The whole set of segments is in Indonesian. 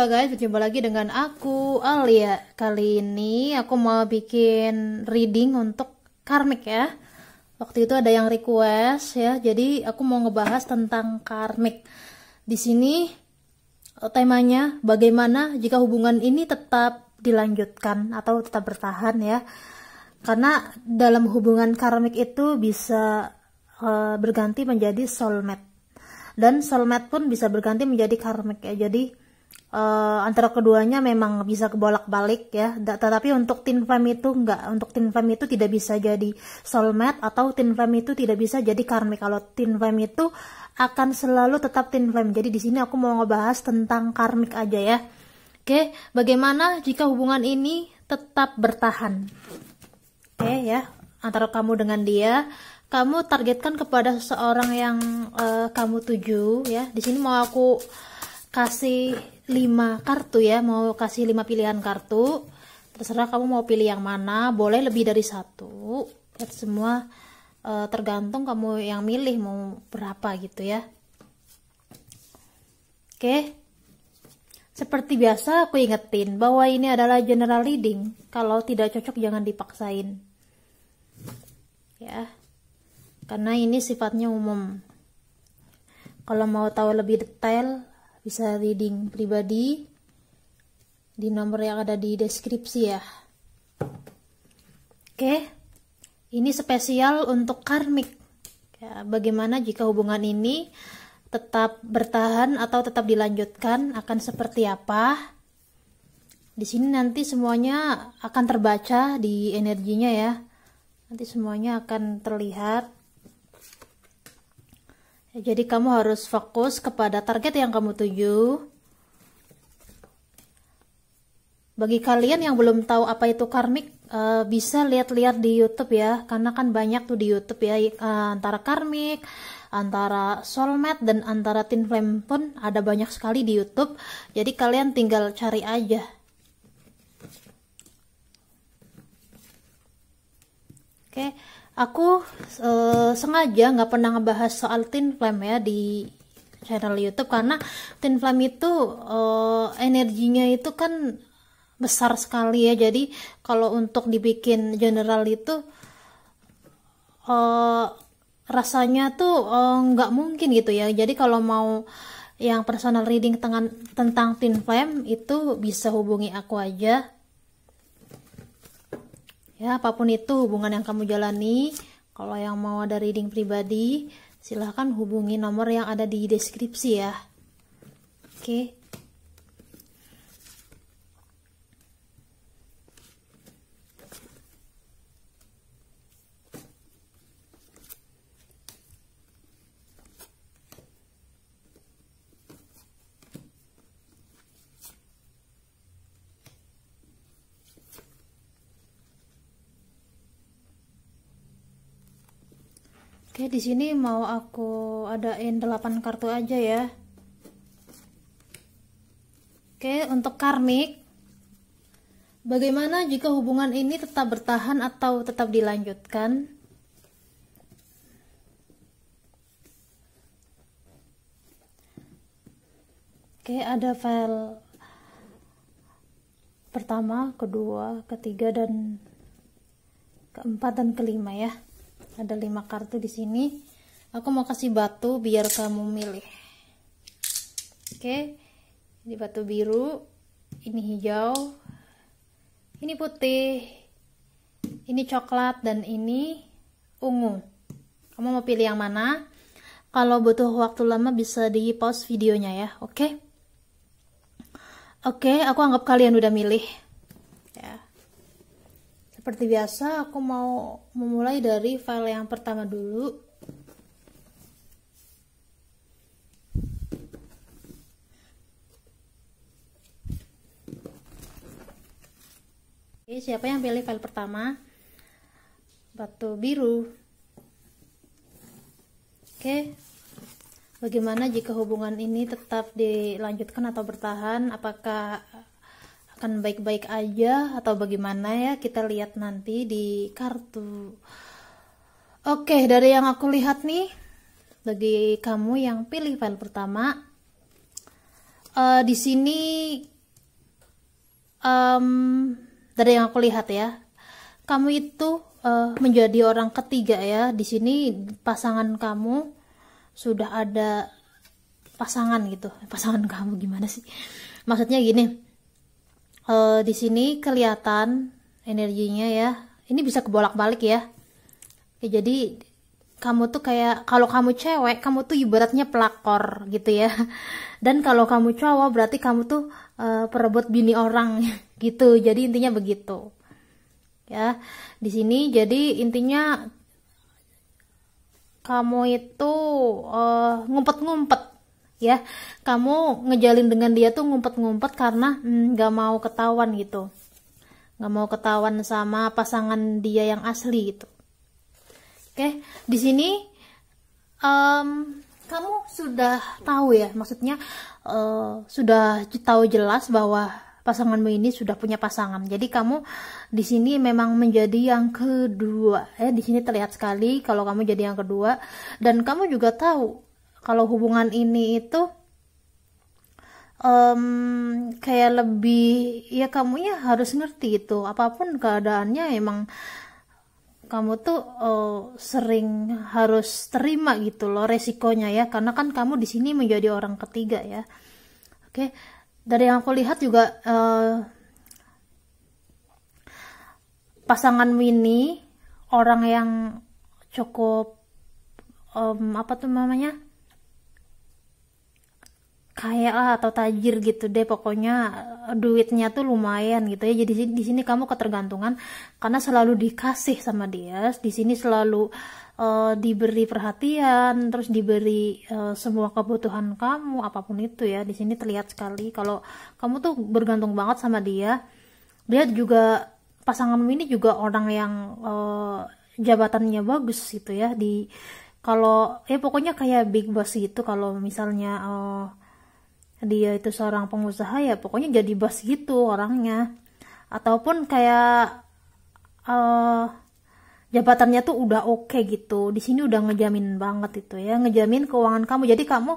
Halo guys, berjumpa lagi dengan aku Alia. Kali ini aku mau bikin reading untuk karmik ya. Waktu itu ada yang request ya, jadi aku mau ngebahas tentang karmik. Di sini temanya bagaimana jika hubungan ini tetap dilanjutkan atau tetap bertahan ya. Karena dalam hubungan karmik itu bisa berganti menjadi soulmate. Dan soulmate pun bisa berganti menjadi karmik ya. Jadi antara keduanya memang bisa kebolak-balik ya, tetapi untuk twin flame itu enggak. Untuk twin flame itu tidak bisa jadi soulmate atau twin flame itu tidak bisa jadi karmik. Kalau twin flame itu akan selalu tetap twin flame. Jadi di sini aku mau ngebahas tentang karmik aja ya. Oke, bagaimana jika hubungan ini tetap bertahan? Oke ya, antara kamu dengan dia, kamu targetkan kepada seseorang yang kamu tuju ya. Di sini mau aku kasih 5 kartu ya, mau kasih 5 pilihan kartu. Terserah kamu mau pilih yang mana, boleh lebih dari satu. Semua tergantung kamu yang milih mau berapa gitu ya. Oke. Seperti biasa aku ingetin bahwa ini adalah general reading. Kalau tidak cocok jangan dipaksain. Ya. Karena ini sifatnya umum. Kalau mau tahu lebih detail bisa reading pribadi di nomor yang ada di deskripsi ya. Oke, ini spesial untuk karmik ya, bagaimana jika hubungan ini tetap bertahan atau tetap dilanjutkan, akan seperti apa. Di sini nanti semuanya akan terbaca di energinya ya, nanti semuanya akan terlihat. Jadi kamu harus fokus kepada target yang kamu tuju. Bagi kalian yang belum tahu apa itu karmik, bisa lihat-lihat di YouTube ya, karena kan banyak tuh di YouTube ya, antara karmik, antara soulmate dan antara twin flame pun ada banyak sekali di YouTube. Jadi kalian tinggal cari aja. Oke. Aku sengaja nggak pernah ngebahas soal twin flame ya di channel YouTube, karena twin flame itu energinya itu kan besar sekali ya. Jadi kalau untuk dibikin general itu rasanya tuh nggak mungkin gitu ya. Jadi kalau mau yang personal reading tentang twin flame itu bisa hubungi aku aja. Ya, apapun itu hubungan yang kamu jalani. Kalau yang mau ada reading pribadi, silahkan hubungi nomor yang ada di deskripsi ya. Oke. Oke, di sini mau aku adain 8 kartu aja ya. Oke, untuk karmik, bagaimana jika hubungan ini tetap bertahan atau tetap dilanjutkan? Oke, ada file pertama, kedua, ketiga, dan keempat dan kelima ya. Ada 5 kartu di sini. Aku mau kasih batu biar kamu milih. Oke, ini batu biru, ini hijau, ini putih, ini coklat, dan ini ungu. Kamu mau pilih yang mana? Kalau butuh waktu lama bisa di pause videonya ya. Oke. Oke, aku anggap kalian udah milih. Seperti biasa, aku mau memulai dari file yang pertama dulu. Oke, siapa yang pilih file pertama? Batu biru. Oke, bagaimana jika hubungan ini tetap dilanjutkan atau bertahan? Apakah akan baik-baik aja atau bagaimana ya, kita lihat nanti di kartu. Oke, dari yang aku lihat nih, bagi kamu yang pilih file pertama, di sini em, dari yang aku lihat ya, kamu itu menjadi orang ketiga ya. Di sini pasangan kamu sudah ada pasangan gitu. Pasangan kamu gimana sih? Maksudnya gini, di sini kelihatan energinya ya. Ini bisa kebolak-balik ya. Jadi kamu tuh kayak, kalau kamu cewek, kamu tuh ibaratnya pelakor gitu ya. Dan kalau kamu cowok, berarti kamu tuh perebut bini orang gitu. Jadi intinya begitu. Ya, di sini jadi intinya kamu itu ngumpet-ngumpet ya. Kamu ngejalin dengan dia tuh ngumpet-ngumpet karena nggak mau ketahuan gitu. Nggak mau ketahuan sama pasangan dia yang asli gitu. Oke, di sini kamu sudah tahu ya, maksudnya sudah tahu jelas bahwa pasanganmu ini sudah punya pasangan. Jadi kamu di sini memang menjadi yang kedua. Di sini terlihat sekali kalau kamu jadi yang kedua, dan kamu juga tahu kalau hubungan ini itu kayak lebih ya, kamunya harus ngerti itu. Apapun keadaannya emang kamu tuh sering harus terima gitu loh resikonya ya, karena kan kamu di sini menjadi orang ketiga ya. Oke. Dari yang aku lihat juga pasanganmu ini orang yang cukup apa tuh namanya, kaya lah atau tajir gitu deh, pokoknya duitnya tuh lumayan gitu ya. Jadi di sini kamu ketergantungan karena selalu dikasih sama dia. Di sini selalu diberi perhatian, terus diberi semua kebutuhan kamu apapun itu ya. Di sini terlihat sekali kalau kamu tuh bergantung banget sama dia. Dia juga, pasanganmu ini juga orang yang jabatannya bagus gitu ya, di kalau ya pokoknya kayak big boss gitu. Kalau misalnya dia itu seorang pengusaha ya pokoknya jadi bos gitu orangnya, ataupun kayak jabatannya tuh udah oke gitu. Di sini udah ngejamin banget itu ya, ngejamin keuangan kamu. Jadi kamu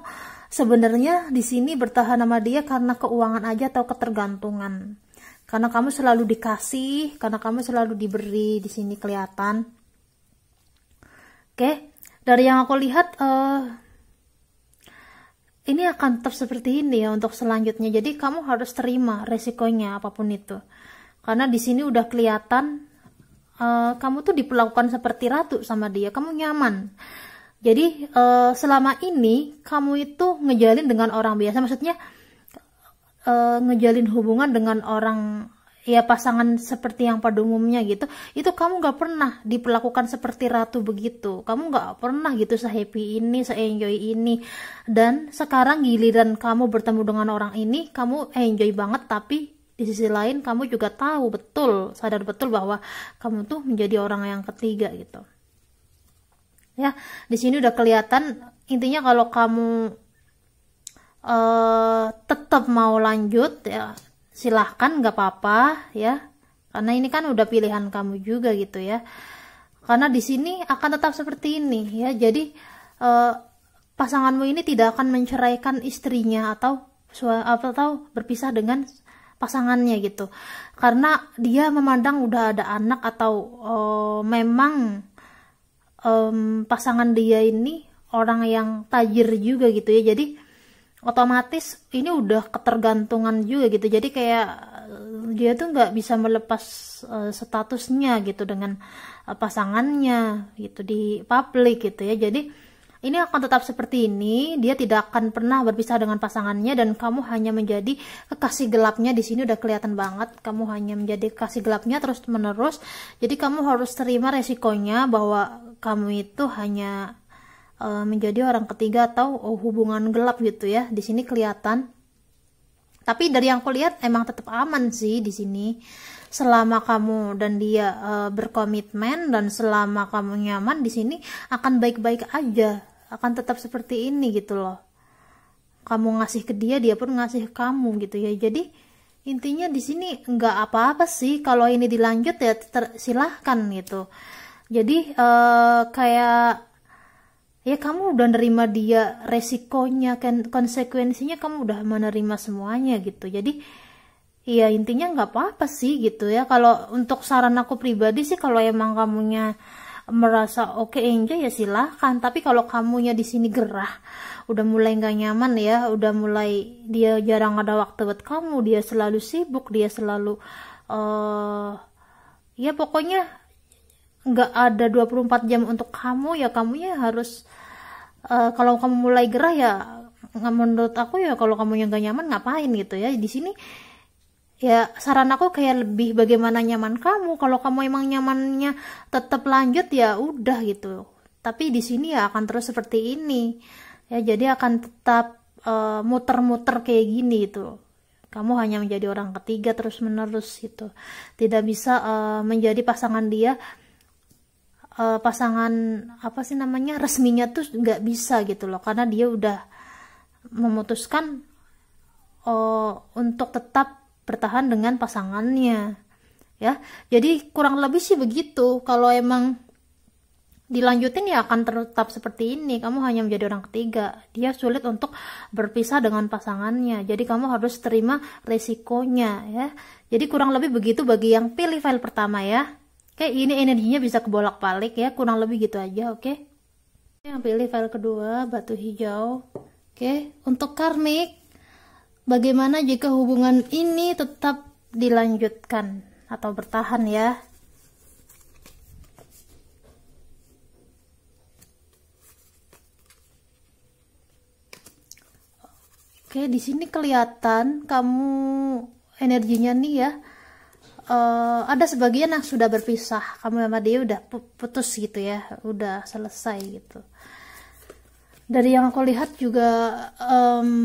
sebenarnya di sini bertahan sama dia karena keuangan aja atau ketergantungan. Karena kamu selalu dikasih, karena kamu selalu diberi, di sini kelihatan. Oke, dari yang aku lihat ini akan tetap seperti ini ya untuk selanjutnya. Jadi kamu harus terima resikonya apapun itu. Karena di sini udah kelihatan kamu tuh diperlakukan seperti ratu sama dia, kamu nyaman. Jadi selama ini kamu itu ngejalin dengan orang biasa, maksudnya ngejalin hubungan dengan orang ya, pasangan seperti yang pada umumnya gitu. Itu kamu gak pernah diperlakukan seperti ratu begitu, kamu gak pernah gitu se-happy ini, se-enjoy ini. Dan sekarang giliran kamu bertemu dengan orang ini, kamu enjoy banget. Tapi di sisi lain kamu juga tahu betul, sadar betul bahwa kamu tuh menjadi orang yang ketiga gitu. Ya, di sini udah kelihatan intinya kalau kamu tetap mau lanjut ya silahkan, nggak apa-apa ya. Karena ini kan udah pilihan kamu juga gitu ya. Karena di sini akan tetap seperti ini ya. Jadi pasanganmu ini tidak akan menceraikan istrinya atau berpisah dengan pasangannya gitu, karena dia memandang udah ada anak atau memang pasangan dia ini orang yang tajir juga gitu ya. Jadi otomatis ini udah ketergantungan juga gitu. Jadi kayak dia tuh nggak bisa melepas statusnya gitu dengan pasangannya gitu di publik gitu ya. Jadi ini akan tetap seperti ini, dia tidak akan pernah berpisah dengan pasangannya, dan kamu hanya menjadi kekasih gelapnya. Di sini udah kelihatan banget, kamu hanya menjadi kekasih gelapnya terus menerus. Jadi kamu harus terima resikonya bahwa kamu itu hanya menjadi orang ketiga atau hubungan gelap gitu ya. Di sini kelihatan. Tapi dari yang aku lihat emang tetap aman sih di sini. Selama kamu dan dia berkomitmen dan selama kamu nyaman di sini akan baik-baik aja, akan tetap seperti ini gitu loh. Kamu ngasih ke dia, dia pun ngasih ke kamu gitu ya. Jadi intinya di sini nggak apa-apa sih kalau ini dilanjut ya, silahkan gitu. Jadi kayak ya kamu udah nerima dia resikonya, kan konsekuensinya kamu udah menerima semuanya gitu. Jadi ya intinya nggak apa-apa sih gitu ya. Kalau untuk saran aku pribadi sih, kalau emang kamunya merasa oke enjoy ya silahkan. Tapi kalau kamunya di sini gerah, udah mulai nggak nyaman ya, udah mulai dia jarang ada waktu buat kamu, dia selalu sibuk, dia selalu ya pokoknya nggak ada 24 jam untuk kamu, ya kamunya harus kalau kamu mulai gerah ya, menurut aku ya kalau kamunya nggak nyaman ngapain gitu ya di sini. Ya saran aku kayak lebih bagaimana nyaman kamu. Kalau kamu emang nyamannya tetap lanjut ya udah gitu. Tapi di sini ya akan terus seperti ini. Ya jadi akan tetap muter-muter kayak gini gitu. Kamu hanya menjadi orang ketiga terus menerus gitu. Tidak bisa menjadi pasangan dia, pasangan apa sih namanya, resminya tuh nggak bisa gitu loh. Karena dia udah memutuskan untuk tetap bertahan dengan pasangannya ya. Jadi kurang lebih sih begitu. Kalau emang dilanjutin ya akan tetap seperti ini, kamu hanya menjadi orang ketiga, dia sulit untuk berpisah dengan pasangannya, jadi kamu harus terima resikonya ya. Jadi kurang lebih begitu bagi yang pilih file pertama ya. Oke, ini energinya bisa kebolak-balik ya, kurang lebih gitu aja. Oke, yang pilih file kedua, batu hijau. Oke, untuk karmik, bagaimana jika hubungan ini tetap dilanjutkan atau bertahan ya? Oke, di sini kelihatan kamu energinya nih ya. Ada sebagian yang sudah berpisah, kamu sama dia udah putus gitu ya, udah selesai gitu. Dari yang aku lihat juga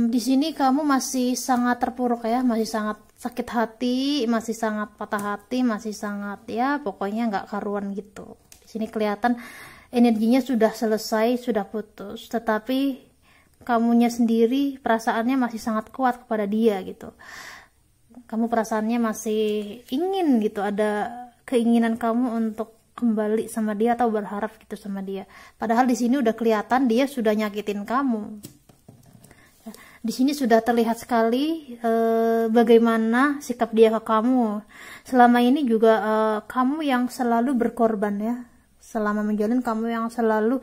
di sini kamu masih sangat terpuruk ya, masih sangat sakit hati, masih sangat patah hati, masih sangat ya pokoknya nggak karuan gitu. Di sini kelihatan energinya sudah selesai, sudah putus, tetapi kamunya sendiri perasaannya masih sangat kuat kepada dia gitu. Kamu perasaannya masih ingin gitu, ada keinginan kamu untuk kembali sama dia atau berharap gitu sama dia. Padahal di sini udah kelihatan dia sudah nyakitin kamu. Di sini sudah terlihat sekali bagaimana sikap dia ke kamu. Selama ini juga kamu yang selalu berkorban ya. Selama menjalin kamu yang selalu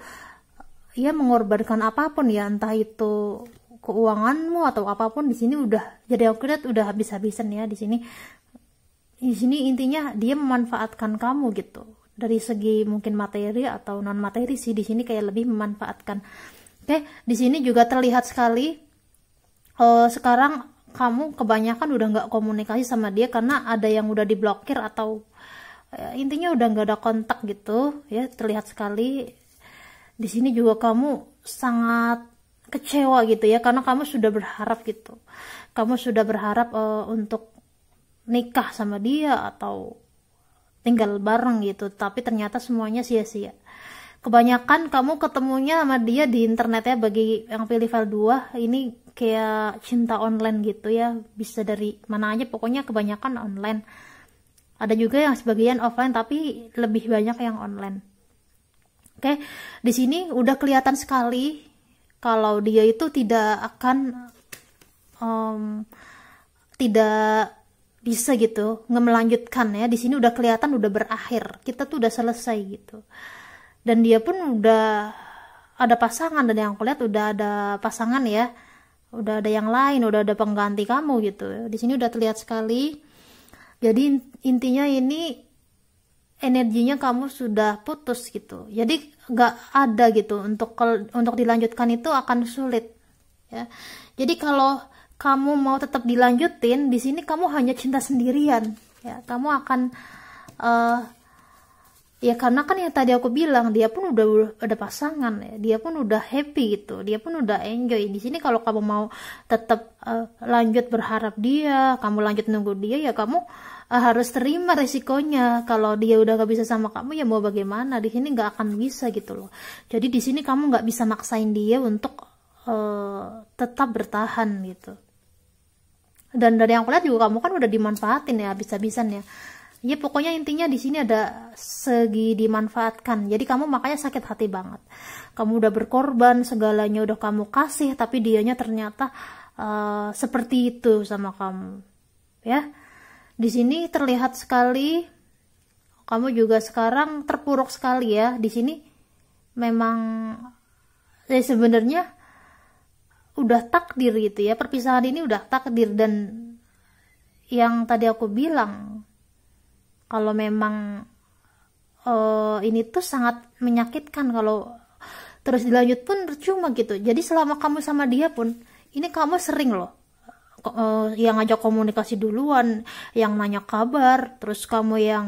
ya mengorbankan apapun ya, entah itu keuanganmu atau apapun. Di sini udah, jadi aku lihat udah habis-habisan ya di sini. Di sini intinya dia memanfaatkan kamu gitu. Dari segi mungkin materi atau non materi sih, di sini kayak lebih memanfaatkan. Oke, di sini juga terlihat sekali sekarang kamu kebanyakan udah nggak komunikasi sama dia karena ada yang udah diblokir atau intinya udah nggak ada kontak gitu ya, terlihat sekali. Di sini juga kamu sangat kecewa gitu ya, karena kamu sudah berharap gitu. Kamu sudah berharap untuk nikah sama dia atau tinggal bareng gitu, tapi ternyata semuanya sia-sia. Kebanyakan kamu ketemunya sama dia di internet ya, bagi yang pilih file 2, ini kayak cinta online gitu ya, bisa dari mana aja, pokoknya kebanyakan online. Ada juga yang sebagian offline, tapi lebih banyak yang online. Oke, di sini udah kelihatan sekali kalau dia itu tidak akan tidak bisa gitu ngemelanjutkan ya. Di sini udah kelihatan udah berakhir, kita tuh udah selesai gitu. Dan dia pun udah ada pasangan, dan yang aku lihat udah ada pasangan ya, udah ada yang lain, udah ada pengganti kamu gitu. Di sini udah terlihat sekali. Jadi intinya ini energinya kamu sudah putus gitu, jadi nggak ada gitu untuk dilanjutkan, itu akan sulit ya. Jadi kalau kamu mau tetap dilanjutin, di sini kamu hanya cinta sendirian ya. Kamu akan ya karena kan yang tadi aku bilang, dia pun udah ada pasangan ya, dia pun udah happy gitu, dia pun udah enjoy. Di sini kalau kamu mau tetap lanjut berharap dia, kamu lanjut nunggu dia, ya kamu harus terima resikonya. Kalau dia udah gak bisa sama kamu, ya mau bagaimana, di sini nggak akan bisa gitu loh. Jadi di sini kamu nggak bisa maksain dia untuk tetap bertahan gitu. Dan dari yang aku lihat juga kamu kan udah dimanfaatin ya habis-habisan ya. Ya pokoknya intinya di sini ada segi dimanfaatkan. Jadi kamu makanya sakit hati banget. Kamu udah berkorban, segalanya udah kamu kasih, tapi dianya ternyata seperti itu sama kamu ya. Di sini terlihat sekali kamu juga sekarang terpuruk sekali ya. Di sini memang sebenarnya udah takdir gitu ya. Perpisahan ini udah takdir, dan yang tadi aku bilang kalau memang ini tuh sangat menyakitkan, kalau terus dilanjut pun percuma gitu. Jadi selama kamu sama dia pun ini kamu sering loh yang ngajak komunikasi duluan, yang nanya kabar, terus kamu yang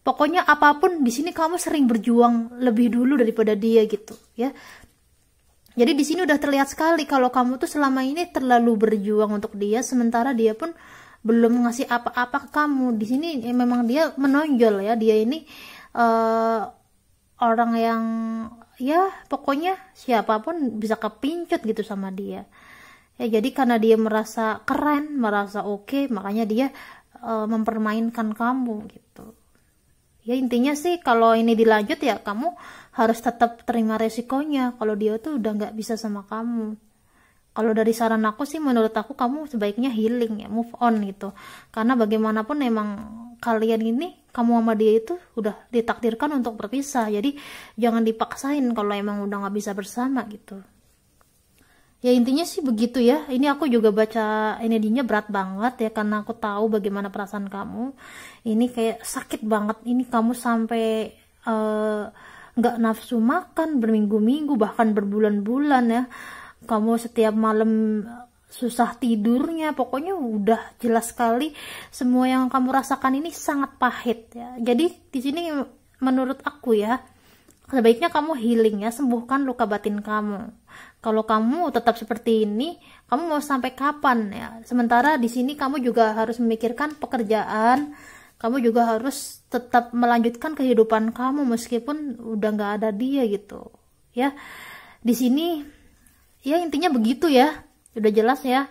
pokoknya apapun di sini kamu sering berjuang lebih dulu daripada dia gitu ya. Jadi di sini udah terlihat sekali kalau kamu tuh selama ini terlalu berjuang untuk dia, sementara dia pun belum ngasih apa-apa ke kamu. Di sini memang dia menonjol ya, dia ini orang yang ya pokoknya siapapun bisa kepincut gitu sama dia. Ya jadi karena dia merasa keren, merasa oke, makanya dia mempermainkan kamu gitu. Ya intinya sih kalau ini dilanjut ya kamu harus tetap terima resikonya kalau dia tuh udah nggak bisa sama kamu. Kalau dari saran aku sih, menurut aku kamu sebaiknya healing ya, move on gitu. Karena bagaimanapun emang kalian ini, kamu sama dia itu udah ditakdirkan untuk berpisah. Jadi jangan dipaksain kalau emang udah nggak bisa bersama gitu. Ya intinya sih begitu ya. Ini aku juga baca energinya berat banget ya, karena aku tahu bagaimana perasaan kamu. Ini kayak sakit banget. Ini kamu sampai nggak nafsu makan berminggu-minggu, bahkan berbulan-bulan ya. Kamu setiap malam susah tidurnya. Pokoknya udah jelas sekali semua yang kamu rasakan ini sangat pahit ya. Jadi di sini menurut aku ya, sebaiknya kamu healing ya, sembuhkan luka batin kamu. Kalau kamu tetap seperti ini, kamu mau sampai kapan ya? Sementara di sini kamu juga harus memikirkan pekerjaan, kamu juga harus tetap melanjutkan kehidupan kamu meskipun udah nggak ada dia gitu. Ya, di sini ya intinya begitu ya, udah jelas ya.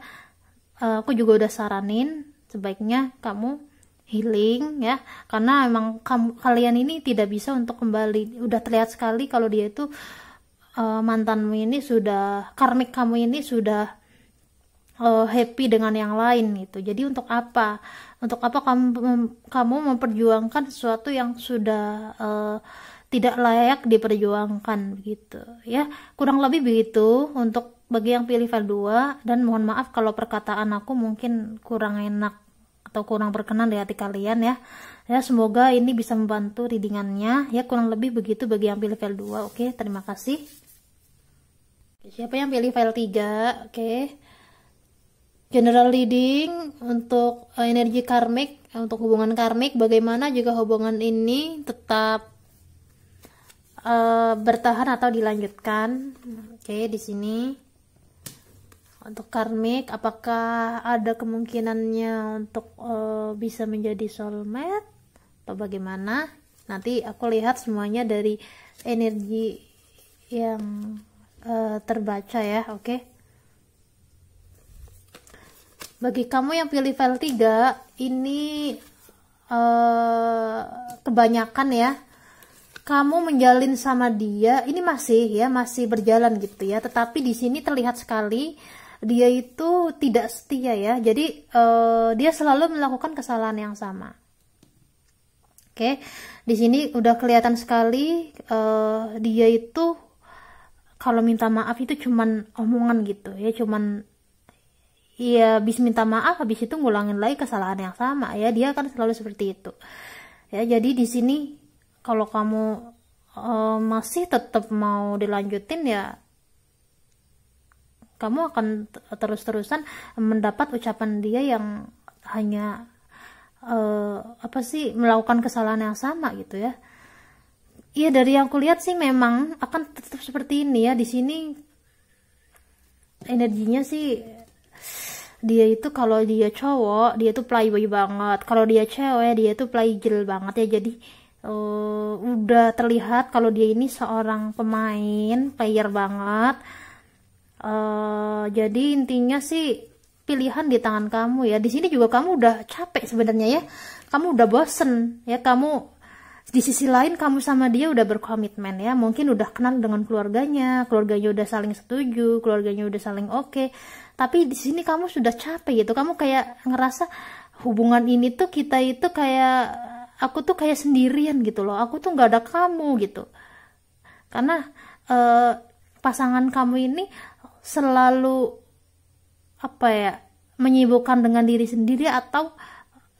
Aku juga udah saranin sebaiknya kamu healing ya, karena emang kalian ini tidak bisa untuk kembali. Udah terlihat sekali kalau dia itu mantanmu ini sudah, karmik kamu ini sudah happy dengan yang lain gitu. Jadi untuk apa kamu memperjuangkan sesuatu yang sudah tidak layak diperjuangkan begitu ya. Kurang lebih begitu untuk bagi yang pilih file 2, dan mohon maaf kalau perkataan aku mungkin kurang enak atau kurang berkenan di hati kalian ya. Ya semoga ini bisa membantu readingannya ya, kurang lebih begitu bagi yang pilih file 2. Oke, terima kasih. Siapa yang pilih file 3? Oke. General reading untuk energi karmik, untuk hubungan karmik, bagaimana jika hubungan ini tetap bertahan atau dilanjutkan. Oke, di sini untuk karmik, apakah ada kemungkinannya untuk bisa menjadi soulmate atau bagaimana? Nanti aku lihat semuanya dari energi yang terbaca ya. Oke. Bagi kamu yang pilih file 3, ini kebanyakan ya, kamu menjalin sama dia ini masih berjalan gitu ya, tetapi di sini terlihat sekali dia itu tidak setia ya. Jadi dia selalu melakukan kesalahan yang sama. Oke, di sini udah kelihatan sekali dia itu kalau minta maaf itu cuman omongan gitu ya, cuman ya habis minta maaf habis itu ngulangin lagi kesalahan yang sama ya. Dia kan selalu seperti itu ya. Jadi di sini kalau kamu masih tetap mau dilanjutin ya, kamu akan terus-terusan mendapat ucapan dia yang hanya melakukan kesalahan yang sama gitu ya. Iya, dari yang kulihat sih memang akan tetap seperti ini ya. Di sini energinya sih dia itu, kalau dia cowok dia tuh playboy banget, kalau dia cewek dia tuh playgirl banget ya. Jadi udah terlihat kalau dia ini seorang pemain, player banget. Jadi intinya sih pilihan di tangan kamu ya. Di sini juga kamu udah capek sebenarnya ya, kamu udah bosen ya. Kamu di sisi lain kamu sama dia udah berkomitmen ya, mungkin udah kenal dengan keluarganya udah saling setuju, keluarganya udah saling oke. Tapi di sini kamu sudah capek gitu, kamu kayak ngerasa hubungan ini tuh kita itu kayak, aku tuh kayak sendirian gitu loh, aku tuh nggak ada kamu gitu. Karena pasangan kamu ini selalu apa ya, menyibukkan dengan diri sendiri atau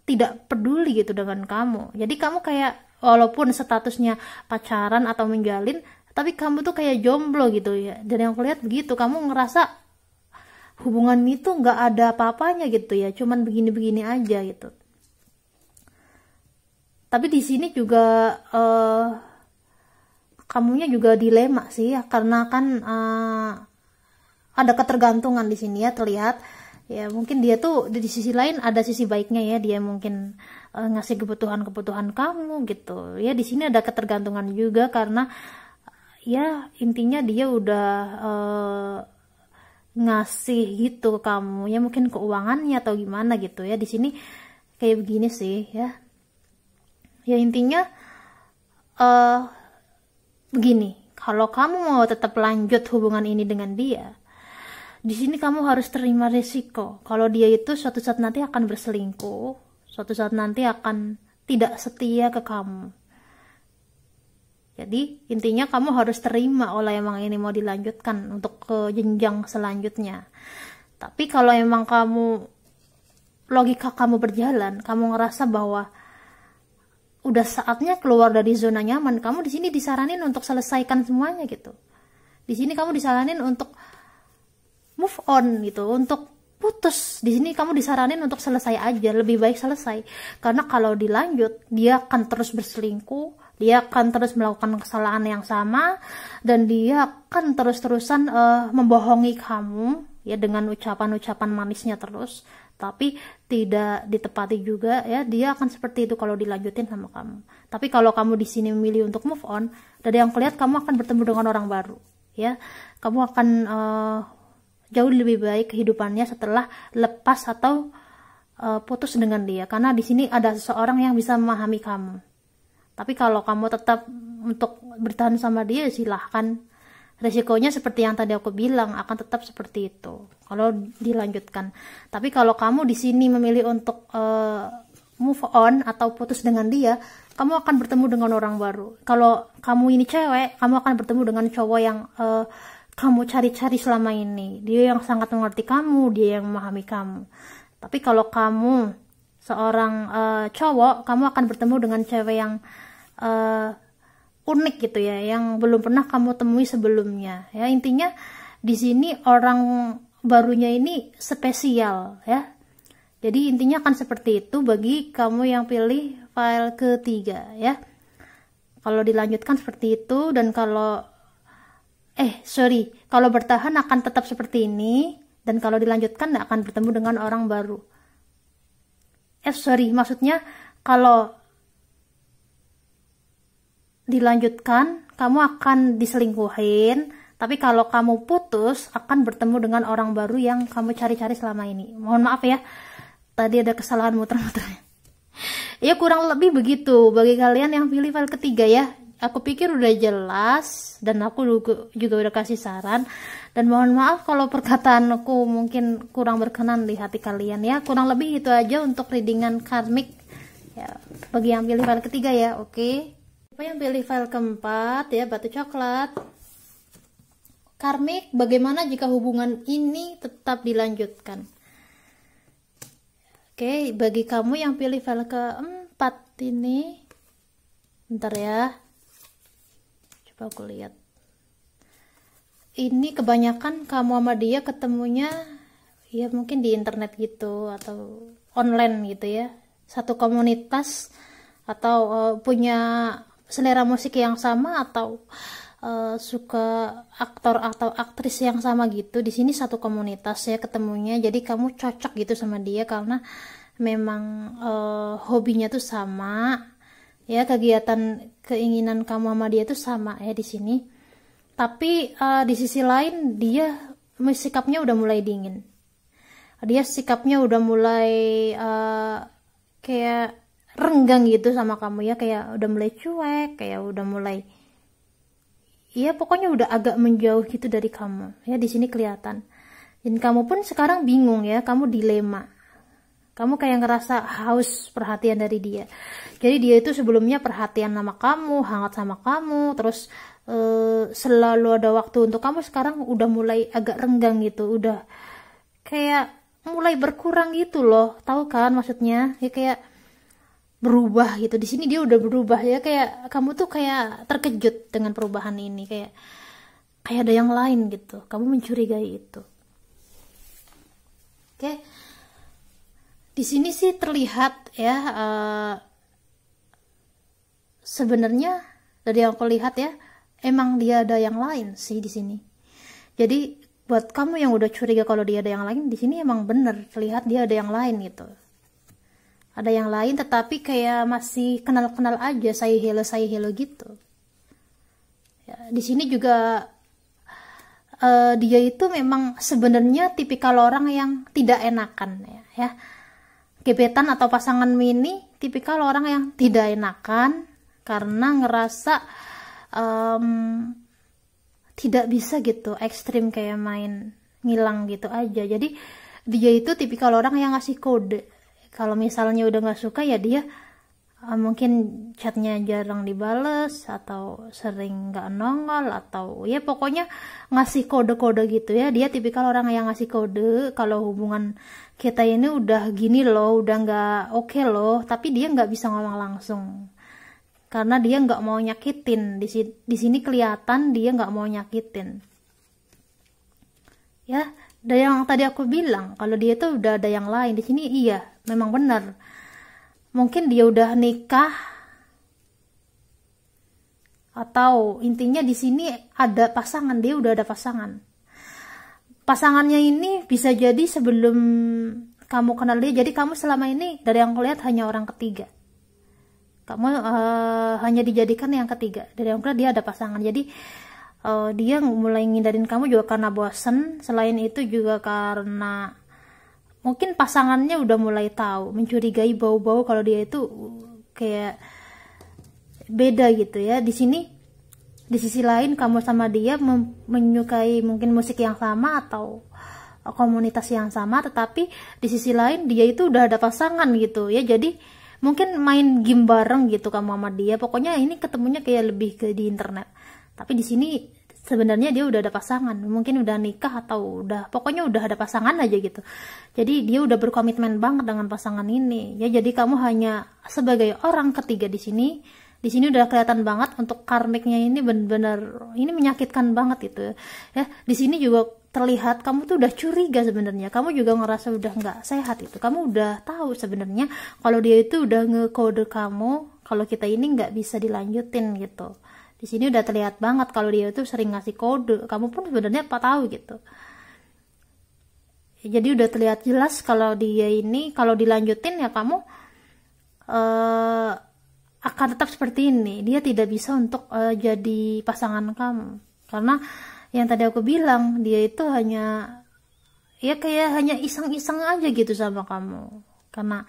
tidak peduli gitu dengan kamu. Jadi kamu kayak walaupun statusnya pacaran atau menjalin, tapi kamu tuh kayak jomblo gitu ya. Dan yang aku lihat begitu, kamu ngerasa hubungan itu nggak ada apa-apanya gitu ya, cuman begini-begini aja gitu. Tapi di sini juga kamunya juga dilema sih ya, karena kan ada ketergantungan di sini ya, terlihat ya. Mungkin dia tuh di sisi lain ada sisi baiknya ya, dia mungkin ngasih kebutuhan kamu gitu ya. Di sini ada ketergantungan juga karena ya intinya dia udah ngasih gitu ke kamu ya, mungkin keuangannya atau gimana gitu ya. Di sini kayak begini sih ya. Ya intinya begini, kalau kamu mau tetap lanjut hubungan ini dengan dia, di sini kamu harus terima risiko kalau dia itu suatu saat nanti akan berselingkuh, suatu saat nanti akan tidak setia ke kamu. Jadi intinya kamu harus terima kalau emang ini mau dilanjutkan untuk ke jenjang selanjutnya. Tapi kalau emang logika kamu berjalan, kamu ngerasa bahwa udah saatnya keluar dari zona nyaman, kamu di sini disaranin untuk selesaikan semuanya gitu. Di sini kamu disaranin untuk move on gitu, untuk putus. Di sini kamu disaranin untuk selesai aja, lebih baik selesai. Karena kalau dilanjut, dia akan terus berselingkuh, dia akan terus melakukan kesalahan yang sama, dan dia akan terus-terusan membohongi kamu ya, dengan ucapan-ucapan manisnya terus, tapi tidak ditepati juga ya. Dia akan seperti itu kalau dilanjutin sama kamu. Tapi kalau kamu di sini memilih untuk move on, dari yang kelihatan kamu akan bertemu dengan orang baru ya. Kamu akan jauh lebih baik kehidupannya setelah lepas atau putus dengan dia, karena di sini ada seseorang yang bisa memahami kamu. Tapi kalau kamu tetap untuk bertahan sama dia, silahkan. Resikonya seperti yang tadi aku bilang, akan tetap seperti itu kalau dilanjutkan. Tapi kalau kamu di sini memilih untuk move on atau putus dengan dia, kamu akan bertemu dengan orang baru. Kalau kamu ini cewek, kamu akan bertemu dengan cowok yang kamu cari-cari selama ini. Dia yang sangat mengerti kamu, dia yang memahami kamu. Tapi kalau kamu seorang cowok, kamu akan bertemu dengan cewek yang unik gitu ya, yang belum pernah kamu temui sebelumnya ya. Intinya di sini orang barunya ini spesial ya. Jadi intinya akan seperti itu bagi kamu yang pilih file ketiga ya. Kalau dilanjutkan seperti itu, dan kalau kalau bertahan akan tetap seperti ini, dan kalau dilanjutkan akan bertemu dengan orang baru. Maksudnya kalau dilanjutkan kamu akan diselingkuhin, tapi kalau kamu putus akan bertemu dengan orang baru yang kamu cari-cari selama ini. Mohon maaf ya, tadi ada kesalahan muter-muter. Ya kurang lebih begitu bagi kalian yang pilih file ketiga ya. Aku pikir udah jelas, dan aku juga udah kasih saran. Dan mohon maaf kalau perkataanku mungkin kurang berkenan di hati kalian ya. Kurang lebih itu aja untuk readingan karmik ya, bagi yang pilih file ketiga ya. Oke. Apa yang pilih file keempat ya, batu coklat. Karmik, bagaimana jika hubungan ini tetap dilanjutkan? Oke, bagi kamu yang pilih file keempat ini, bentar ya, coba aku lihat. Ini kebanyakan kamu sama dia ketemunya ya mungkin di internet gitu, atau online gitu ya, satu komunitas, atau punya selera musik yang sama, atau suka aktor atau aktris yang sama gitu. Di sini satu komunitas ya ketemunya, jadi kamu cocok gitu sama dia karena memang hobinya tuh sama ya, kegiatan keinginan kamu sama dia tuh sama ya di sini. Tapi di sisi lain dia sikapnya udah mulai dingin, dia sikapnya udah mulai kayak renggang gitu sama kamu ya, kayak udah mulai cuek, kayak udah mulai ya pokoknya udah agak menjauh gitu dari kamu ya, di sini kelihatan. Dan kamu pun sekarang bingung ya, kamu dilema. Kamu kayak ngerasa haus perhatian dari dia. Jadi dia itu sebelumnya perhatian sama kamu, hangat sama kamu, terus selalu ada waktu untuk kamu. Sekarang udah mulai agak renggang gitu, udah kayak mulai berkurang gitu loh. Tahu kan maksudnya? Ya kayak berubah gitu. Di sini dia udah berubah ya, kayak kamu tuh kayak terkejut dengan perubahan ini, kayak ada yang lain gitu. Kamu mencurigai itu. Oke. Di sini sih terlihat ya, sebenarnya dari yang aku lihat ya, emang dia ada yang lain sih di sini. Jadi buat kamu yang udah curiga kalau dia ada yang lain, di sini emang bener terlihat dia ada yang lain gitu. Ada yang lain tetapi kayak masih kenal-kenal aja, say hello gitu. Ya, di sini juga dia itu memang sebenarnya tipikal orang yang tidak enakan ya. Gebetan atau pasangan ini tipikal orang yang tidak enakan karena ngerasa tidak bisa gitu ekstrim kayak main ngilang gitu aja. Jadi dia itu tipikal orang yang ngasih kode. Kalau misalnya udah nggak suka ya dia mungkin chatnya jarang dibales atau sering nggak nongol, atau ya pokoknya ngasih kode-kode gitu ya. Dia tipikal orang yang ngasih kode kalau hubungan kita ini udah gini loh, udah nggak oke loh, tapi dia nggak bisa ngomong langsung karena dia nggak mau nyakitin. Di sini kelihatan dia nggak mau nyakitin ya. Dari yang tadi aku bilang kalau dia tuh udah ada yang lain, di sini iya memang benar. Mungkin dia udah nikah, atau intinya di sini ada pasangan, dia udah ada pasangan. Pasangannya ini bisa jadi sebelum kamu kenal dia, jadi kamu selama ini dari yang aku lihat hanya orang ketiga. Kamu hanya dijadikan yang ketiga. Dari yang aku lihat dia ada pasangan, jadi dia mulai ngindarin kamu juga karena bosen. Selain itu juga karena mungkin pasangannya udah mulai tahu, mencurigai bau-bau kalau dia itu kayak beda gitu ya. Di sini di sisi lain kamu sama dia menyukai mungkin musik yang sama atau komunitas yang sama, tetapi di sisi lain dia itu udah ada pasangan gitu ya. Jadi mungkin main game bareng gitu kamu sama dia. Pokoknya ini ketemunya kayak lebih ke di internet. Tapi di sini sebenarnya dia udah ada pasangan, mungkin udah nikah atau pokoknya udah ada pasangan aja gitu. Jadi dia udah berkomitmen banget dengan pasangan ini ya. Jadi kamu hanya sebagai orang ketiga di sini. Di sini udah kelihatan banget untuk karmiknya ini benar-benar ini menyakitkan banget gitu ya. Di sini juga terlihat kamu tuh udah curiga sebenarnya. Kamu juga ngerasa udah nggak sehat itu. Kamu udah tahu sebenarnya kalau dia itu udah ngekode kamu kalau kita ini nggak bisa dilanjutin gitu. Di sini udah terlihat banget kalau dia itu sering ngasih kode. Kamu pun sebenarnya apa tahu gitu. Jadi udah terlihat jelas kalau dia ini kalau dilanjutin ya kamu akan tetap seperti ini. Dia tidak bisa untuk jadi pasangan kamu. Karena yang tadi aku bilang, dia itu hanya ya kayak hanya iseng-iseng aja gitu sama kamu. Karena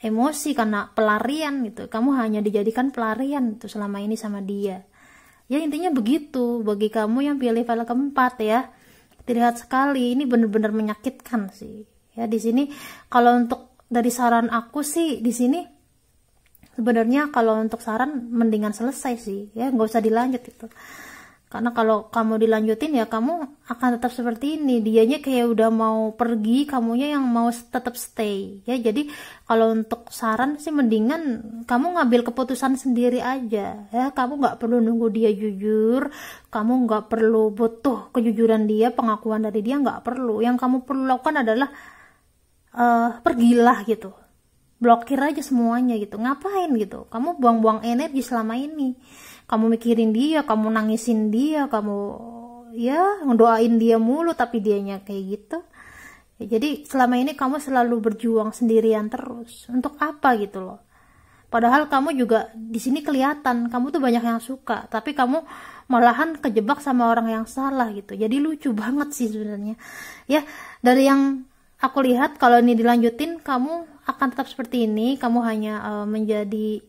emosi, karena pelarian gitu. Kamu hanya dijadikan pelarian tuh selama ini sama dia. Ya intinya begitu bagi kamu yang pilih file keempat ya. Terlihat sekali ini benar-benar menyakitkan sih. Ya di sini kalau untuk dari saran aku sih di sini sebenarnya kalau untuk saran mendingan selesai sih ya, nggak usah dilanjut itu. Karena kalau kamu dilanjutin ya kamu akan tetap seperti ini. Dianya kayak udah mau pergi, kamunya yang mau tetap stay ya. Jadi kalau untuk saran sih mendingan kamu ngambil keputusan sendiri aja ya. Kamu nggak perlu nunggu dia jujur, kamu nggak perlu butuh kejujuran dia, pengakuan dari dia, nggak perlu. Yang kamu perlu lakukan adalah pergilah gitu, blokir aja semuanya gitu. Ngapain gitu kamu buang-buang energi selama ini? Kamu mikirin dia, kamu nangisin dia, kamu ya ngedoain dia mulu tapi dianya kayak gitu ya. Jadi selama ini kamu selalu berjuang sendirian terus untuk apa gitu loh. Padahal kamu juga di sini kelihatan kamu tuh banyak yang suka, tapi kamu malahan kejebak sama orang yang salah gitu. Jadi lucu banget sih sebenarnya ya. Dari yang aku lihat kalau ini dilanjutin kamu akan tetap seperti ini. Kamu hanya menjadi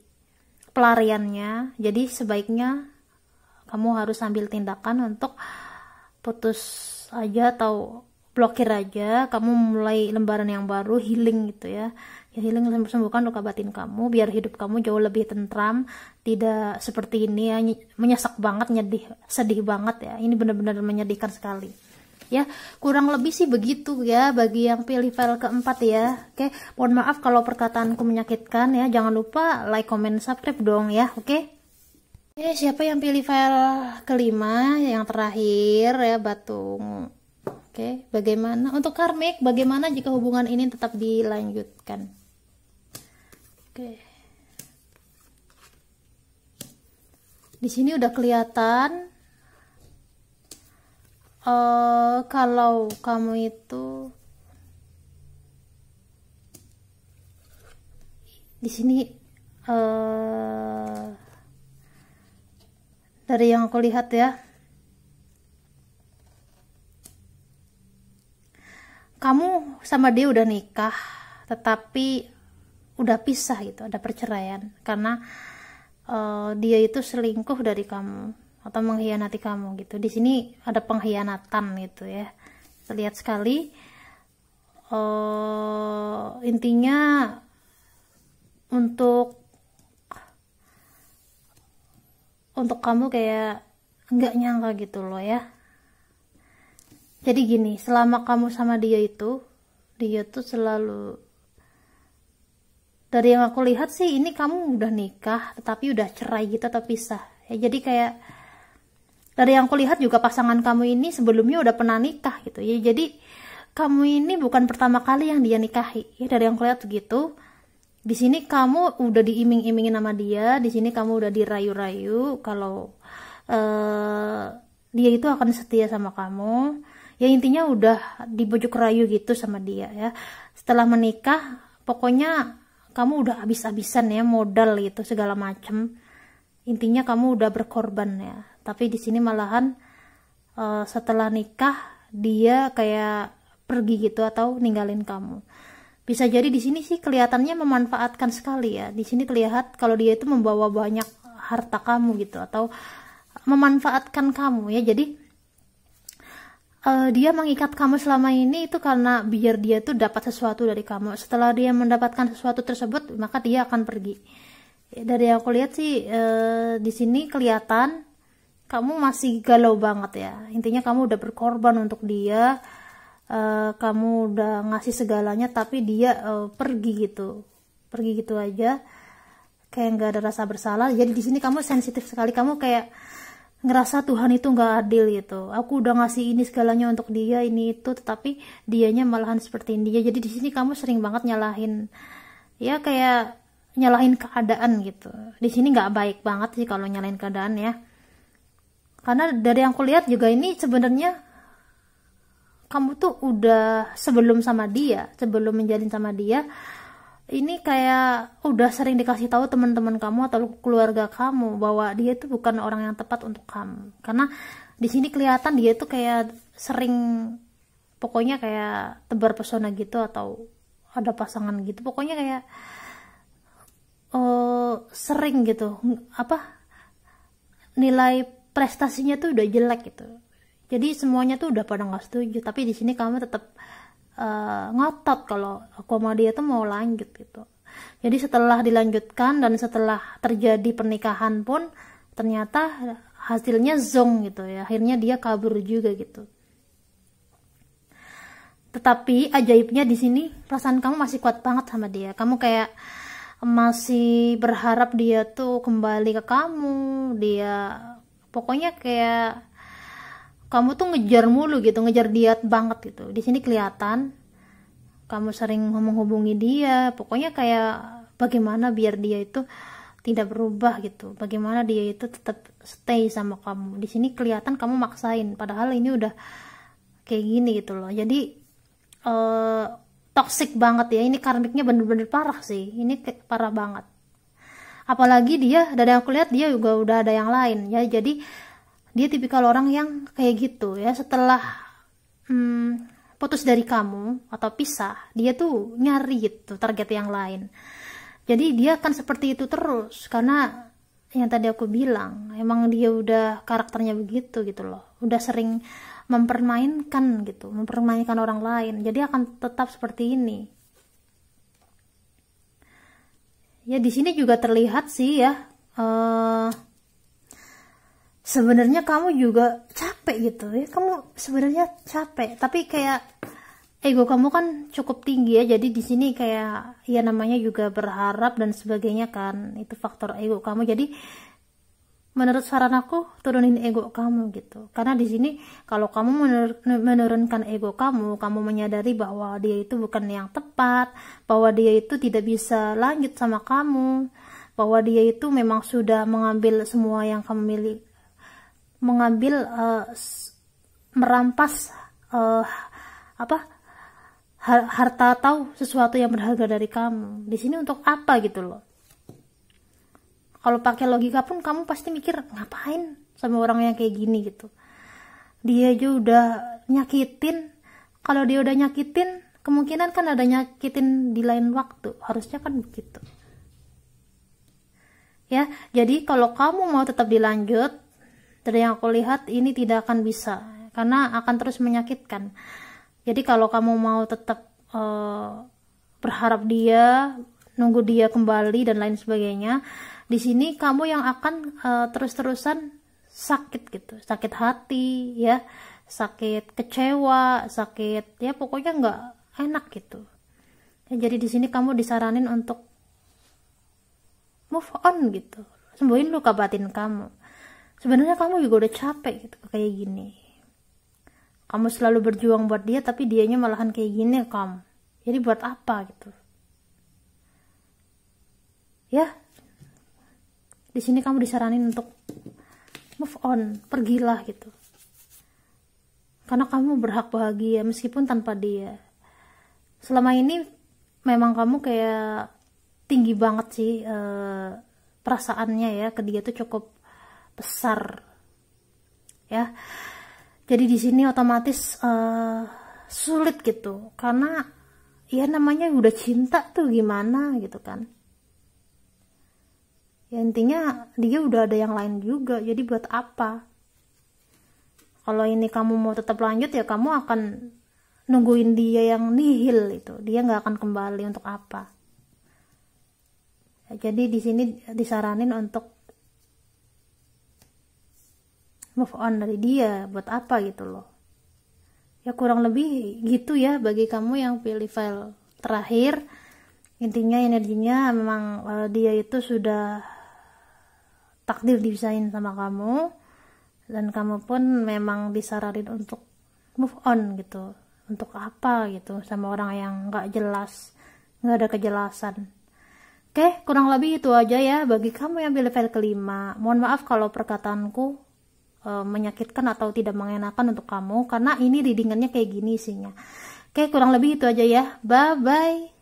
pelariannya. Jadi sebaiknya kamu harus ambil tindakan untuk putus aja, atau blokir aja, kamu mulai lembaran yang baru, healing gitu ya. Ya healing, sembuhkan luka batin kamu biar hidup kamu jauh lebih tentram, tidak seperti ini ya, menyesak banget, sedih banget ya. Ini benar-benar menyedihkan sekali. Ya, kurang lebih sih begitu ya bagi yang pilih file keempat ya. Oke, mohon maaf kalau perkataanku menyakitkan ya. Jangan lupa like, comment, subscribe dong ya. Oke. Siapa yang pilih file kelima yang terakhir ya, Batung. Oke, bagaimana untuk karmik? Bagaimana jika hubungan ini tetap dilanjutkan? Oke. Di sini udah kelihatan kalau kamu itu di sini dari yang aku lihat ya, kamu sama dia udah nikah tetapi udah pisah gitu, ada perceraian karena dia itu selingkuh dari kamu atau mengkhianati kamu gitu. Di sini ada pengkhianatan gitu ya, terlihat sekali. Intinya untuk kamu kayak nggak nyangka gitu loh ya. Jadi gini, selama kamu sama dia tuh selalu, dari yang aku lihat sih ini kamu udah nikah tetapi udah cerai gitu atau pisah ya. Jadi kayak dari yang aku lihat juga pasangan kamu ini sebelumnya udah pernah nikah gitu ya. Jadi kamu ini bukan pertama kali yang dia nikahi ya, dari yang aku lihat begitu. Di sini kamu udah diiming-imingin sama dia, di sini kamu udah dirayu-rayu kalau dia itu akan setia sama kamu. Ya intinya udah dibujuk rayu gitu sama dia ya. Setelah menikah, pokoknya kamu udah habis-habisan ya, modal gitu segala macem. Intinya kamu udah berkorban ya. Tapi di sini malahan setelah nikah dia kayak pergi gitu atau ninggalin kamu. Bisa jadi di sini sih kelihatannya memanfaatkan sekali ya. Di sini terlihat kalau dia itu membawa banyak harta kamu gitu atau memanfaatkan kamu ya. Jadi dia mengikat kamu selama ini itu karena biar dia tuh dapat sesuatu dari kamu. Setelah dia mendapatkan sesuatu tersebut, maka dia akan pergi. Ya, dari yang aku lihat sih di sini kelihatan kamu masih galau banget ya. Intinya kamu udah berkorban untuk dia, kamu udah ngasih segalanya, tapi dia pergi gitu aja, kayak nggak ada rasa bersalah. Jadi di sini kamu sensitif sekali, kamu kayak ngerasa Tuhan itu nggak adil gitu. Aku udah ngasih ini segalanya untuk dia, ini itu, tetapi dianya malahan seperti ini. Jadi di sini kamu sering banget nyalahin, ya kayak nyalahin keadaan gitu. Di sini nggak baik banget sih kalau nyalahin keadaan ya. Karena dari yang aku lihat juga ini sebenarnya kamu tuh udah sebelum menjalin sama dia, ini kayak udah sering dikasih tahu teman-teman kamu atau keluarga kamu bahwa dia itu bukan orang yang tepat untuk kamu. Karena di sini kelihatan dia tuh kayak sering, pokoknya kayak tebar pesona gitu atau ada pasangan gitu. Pokoknya kayak sering gitu, nilai prestasinya tuh udah jelek gitu. Jadi semuanya tuh udah pada nggak setuju, tapi di sini kamu tetap ngotot kalau aku sama dia tuh mau lanjut gitu. Jadi setelah dilanjutkan dan setelah terjadi pernikahan pun ternyata hasilnya zonk gitu ya. Akhirnya dia kabur juga gitu. Tetapi ajaibnya di sini perasaan kamu masih kuat banget sama dia. Kamu kayak masih berharap dia tuh kembali ke kamu. Dia pokoknya kayak kamu tuh ngejar mulu gitu, ngejar dia banget gitu. Di sini kelihatan kamu sering menghubungi dia, pokoknya kayak bagaimana biar dia itu tidak berubah gitu. Bagaimana dia itu tetap stay sama kamu. Di sini kelihatan kamu maksain, padahal ini udah kayak gini gitu loh. Jadi toxic banget ya. Ini karmiknya bener-bener parah sih. Ini parah banget. Apalagi dia, dari aku lihat dia juga udah ada yang lain ya. Jadi dia tipikal orang yang kayak gitu ya. Setelah putus dari kamu atau pisah, dia tuh nyari gitu target yang lain. Jadi dia akan seperti itu terus, karena yang tadi aku bilang emang dia udah karakternya begitu gitu loh. Udah sering mempermainkan gitu, mempermainkan orang lain. Jadi akan tetap seperti ini. Ya di sini juga terlihat sih ya, sebenarnya kamu juga capek gitu ya, kamu sebenarnya capek, tapi kayak ego kamu kan cukup tinggi ya, jadi di sini kayak ya namanya juga berharap dan sebagainya kan, itu faktor ego kamu. Jadi menurut saran aku turunin ego kamu gitu, karena di sini kalau kamu menurunkan ego kamu menyadari bahwa dia itu bukan yang tepat, bahwa dia itu tidak bisa lanjut sama kamu, bahwa dia itu memang sudah mengambil semua yang kamu miliki, mengambil merampas harta atau sesuatu yang berharga dari kamu. Di sini untuk apa gitu loh. Kalau pakai logika pun kamu pasti mikir, ngapain sama orang yang kayak gini gitu. Dia aja udah nyakitin. Kalau dia udah nyakitin, kemungkinan kan ada nyakitin di lain waktu. Harusnya kan begitu. Ya, jadi kalau kamu mau tetap dilanjut, dari yang aku lihat ini tidak akan bisa, karena akan terus menyakitkan. Jadi kalau kamu mau tetap berharap dia, nunggu dia kembali dan lain sebagainya, di sini kamu yang akan terus-terusan sakit gitu, sakit hati ya, sakit kecewa, sakit ya pokoknya nggak enak gitu. Ya, jadi di sini kamu disaranin untuk move on gitu, sembuhin luka batin kamu. Sebenarnya kamu juga udah capek gitu kayak gini. Kamu selalu berjuang buat dia, tapi dianya malahan kayak gini kamu. Jadi buat apa gitu? Ya, di sini kamu disaranin untuk move on, pergilah gitu. Karena kamu berhak bahagia meskipun tanpa dia. Selama ini memang kamu kayak tinggi banget sih perasaannya ya ke dia tuh cukup besar. Ya. Jadi di sini otomatis sulit gitu, karena ya namanya udah cinta tuh gimana gitu kan. Ya intinya dia udah ada yang lain juga, jadi buat apa? Kalau ini kamu mau tetap lanjut ya kamu akan nungguin dia yang nihil itu, dia nggak akan kembali untuk apa? Ya, jadi di sini disaranin untuk move on dari dia, buat apa gitu loh. Ya kurang lebih gitu ya bagi kamu yang pilih file terakhir. Intinya energinya memang dia itu sudah takdir dipisahin sama kamu, dan kamu pun memang disaranin untuk move on gitu. Untuk apa gitu sama orang yang gak jelas, gak ada kejelasan. Oke, kurang lebih itu aja ya bagi kamu yang pilih file kelima. Mohon maaf kalau perkataanku menyakitkan atau tidak mengenakan untuk kamu, karena ini readingannya kayak gini isinya. Oke, kurang lebih itu aja ya. Bye bye.